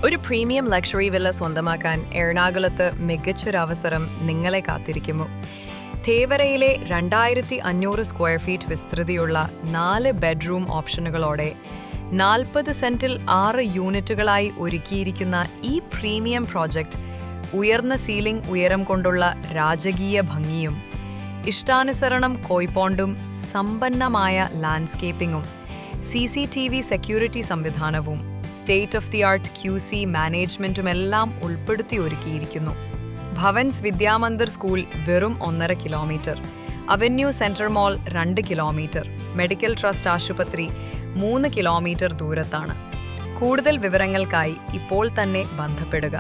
ഒരു premium luxury villa സ്വന്തമാക്കാൻ എറണാകുളത്ത് മികച്ചൊരവസരം നിങ്ങളെ കാത്തിരിക്കുന്നു. തേവരയിലെ 2500 സ്ക്വയർ ഫീറ്റ് വിസ്തൃതിയുള്ള 4 ബെഡ്റൂം ഓപ്ഷനുകളോടെ 40 സെന്റിൽ 6 യൂണിറ്റുകളായി ഒരുക്കിയിരിക്കുന്ന ഈ പ്രീമിയം പ്രോജക്റ്റ് ഉയർന്ന സീലിംഗ് ഉയരം കൊണ്ടുള്ള രാജകീയ ഭംഗിയും ഇഷ്ടാനുസരണം കോയ്പോണ്ടും സമ്പന്നമായ ലാൻഡ്സ്കേപ്പിംഗും CCTV സെക്യൂരിറ്റി സംവിധാനവും state of the art QC മാനേജ്മെൻറ്റുമെല്ലാം ഉൾപ്പെടുത്തി ഒരുക്കിയിരിക്കുന്നു. ഭവൻസ് വിദ്യാമന്ദിർ സ്കൂൾ വെറും 1.5 കിലോമീറ്റർ, അവന്യൂ സെൻട്രൽ മോൾ 2 കിലോമീറ്റർ, മെഡിക്കൽ ട്രസ്റ്റ് ആശുപത്രി 3 കിലോമീറ്റർ ദൂരത്താണ്. കൂടുതൽ വിവരങ്ങൾക്കായി ഇപ്പോൾ തന്നെ ബന്ധപ്പെടുക.